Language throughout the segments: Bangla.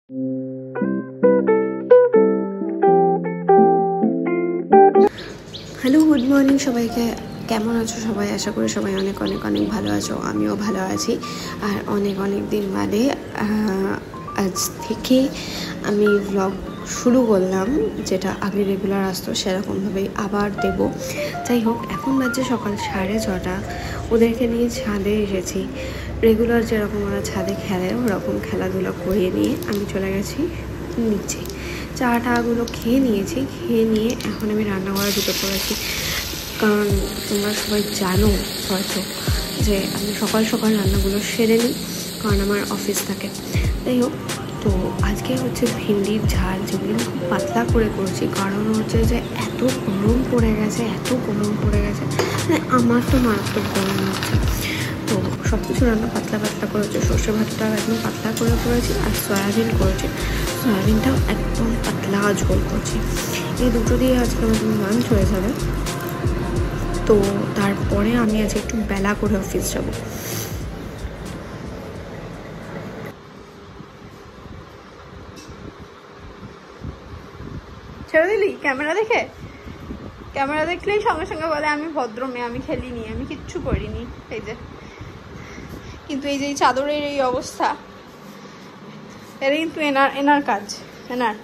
হ্যালো, গুড মর্নিং সবাইকে। কেমন আছো সবাই? আশা করি সবাই অনেক অনেক অনেক ভালো আছো। আমিও ভালো আছি। আর অনেক অনেক দিন বাদে আজ থেকে আমি ব্লগ শুরু করলাম, যেটা আগে রেগুলার আসতো সেরকমভাবেই আবার দেব। যাই হোক, এখন বাজে সকাল 6:30। ওদেরকে নিয়ে ছাদে এসেছি। রেগুলার যেরকম ওরা ছাদে খেলে ওরকম খেলাধুলা করিয়ে নিয়ে আমি চলে গেছি নিচে। চাটাগুলো খেয়ে নিয়েছি, খেয়ে নিয়ে এখন আমি রান্নাঘরে ঢুকে পড়েছি। কারণ তোমরা সবাই জানো হয়তো যে আমি সকাল সকাল রান্নাগুলো সেরে নিই, কারণ আমার অফিস থাকে। যাই হোক, তো আজকে হচ্ছে ভিন্ডির ঝাল, যেগুলো আমি খুব পাতলা করে করছি। কারণ হচ্ছে যে এত গরম পড়ে গেছে, মানে আমার তো মারাত্মক গরম হচ্ছে। তো সব কিছু রান্না পাতলা পাতলা করেছি। সর্ষে ভাতটা একদম পাতলা করে করেছি, আর সয়াবিন করেছি। সয়াবিনটাও একদম পাতলা ঝোল করছি। এই দুটো দিয়ে আজকে আমাদের লাঞ্চ হয়ে যাবে। তো তারপরে আমি আজকে একটু বেলা করে অফিস যাব। ছেড়ে দিলি ক্যামেরা দেখে? ক্যামেরা দেখলেই সঙ্গে সঙ্গে বলে আমি ভদ্র মেয়ে, আমি খেলিনি, আমি কিচ্ছু করিনি। এই যে, কিন্তু এই যে এই চাদরের এই অবস্থা, এটা কিন্তু এনার কাজ, এনার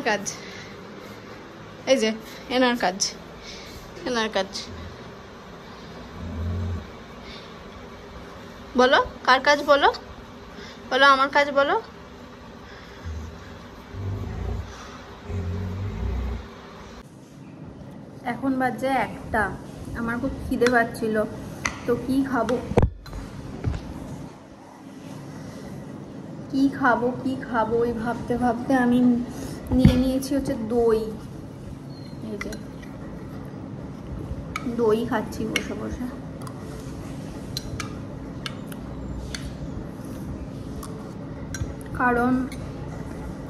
কাজ, এই যে এনার কাজ। বলো কার কাজ? বলো আমার কাজ বলো। এখন বাজে 1টা। আমার খুব খিদে পাচ্ছিল, তো কি খাবো ওই ভাবতে ভাবতে আমি নিয়ে নিয়েছি হচ্ছে দই। এই যে দই খাচ্ছি বসে বসে। কারণ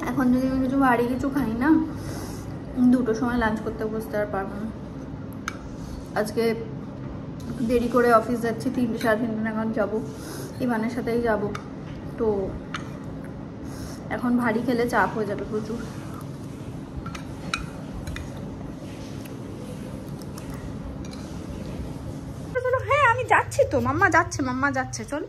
এখন যদি আমি কিছু ভারী কিছু খাই না, 2টোর সময় লাঞ্চ করতে বসতে আর পারবো না। আজকে দেরি করে অফিস যাচ্ছি, 3 সাড়ে 3 নাগাদ যাবো, ইভানের সাথেই যাব। তো এখন ভারী খেলে চাপ হয়ে যাবে প্রচুর। হ্যাঁ, আমি যাচ্ছি তো, মাম্মা যাচ্ছে। চলো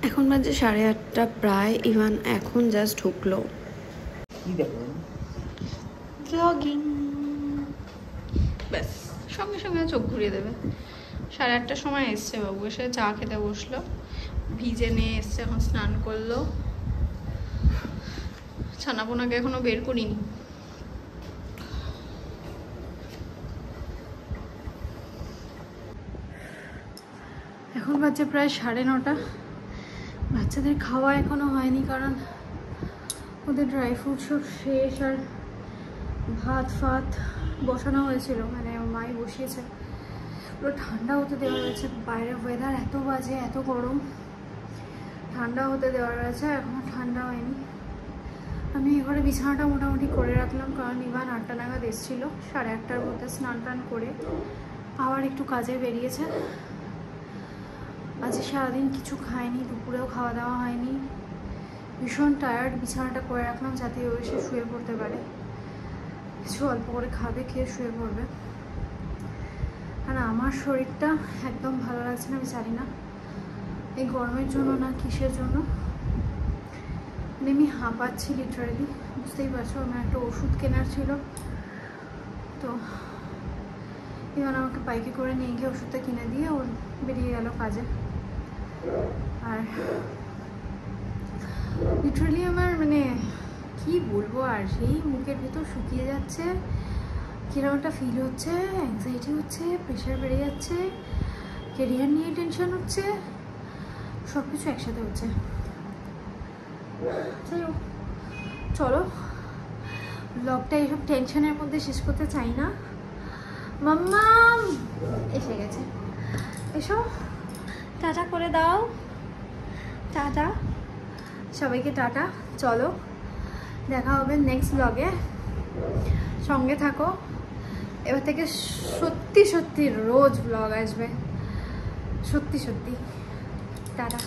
এখন বাজে 8:30 প্রায়। ইভান এখন জাস্ট ঢুকলো। ব্লগিং ব্যাস, সঙ্গে সঙ্গে চোখ ঘুরিয়ে দেবে। 8:30টার সময় এসছে বাবু, এসে চা খেতে বসলো, ভিজে নিয়ে এসছে, এখন স্নান করলো। ছানাপোনাকে এখনো বের করিনি। এখন বাজে প্রায় 9:30। বাচ্চাদের খাওয়া এখনো হয়নি, কারণ ওদের ড্রাই ফ্রুট সব শেষ, আর ভাত বসানো হয়েছিল, মানে মাই বসিয়েছে, পুরো ঠান্ডা হতে দেওয়া রয়েছে। বাইরের ওয়েদার এত বাজে, এত গরম, ঠান্ডা হতে দেওয়া রয়েছে, এখনো ঠান্ডা হয়নি। আমি এবারে বিছানাটা মোটামুটি করে রাখলাম, কারণ ইভান 8টা নাগাদ এসেছিল। 8:30টার মধ্যে স্নান টান করে আবার একটু কাজে বেরিয়েছে। আজকে সারাদিন কিছু খায়নি, দুপুরেও খাওয়া দাওয়া হয়নি, ভীষণ টায়ার্ড। বিছানাটা করে রাখলাম যাতে ও এসে শুয়ে পড়তে পারে, কিছু অল্প করে খাবে, খেয়ে শুয়ে পড়বে। আর আমার শরীরটা একদম ভালো লাগছে না, আমি জানি না এই গরমের জন্য না কিসের জন্য, মানে আমি হাঁপাচ্ছি লিটারালি। বুঝতেই পারছো, আমার একটা ওষুধ কেনার ছিল, তো এবার আমাকে বাইকে করে নিয়ে গিয়ে ওষুধটা কিনে দিয়ে ও বেরিয়ে গেল কাজে। আর লিটারালি আমার মানে কি বলবো, আর সেই মুখের ভেতর শুকিয়ে যাচ্ছে, কিরকম একটা ফিল হচ্ছে, অ্যাংজাইটি হচ্ছে, প্রেশার বেড়ে যাচ্ছে, ক্যারিয়ার নিয়ে টেনশন হচ্ছে, সব কিছু একসাথে হচ্ছে। চলো, ব্লগটা এইসব টেনশনের মধ্যে শেষ করতে চাই না। মাম্মা এসে গেছে, এসো টাটা করে দাও। টাটা সবাইকে, টাটা। চলো, দেখা হবে নেক্সট ব্লগে, সঙ্গে থাকো। এবার থেকে সত্যি রোজ ব্লগ আসবে। সত্যি সত্যি টাটা।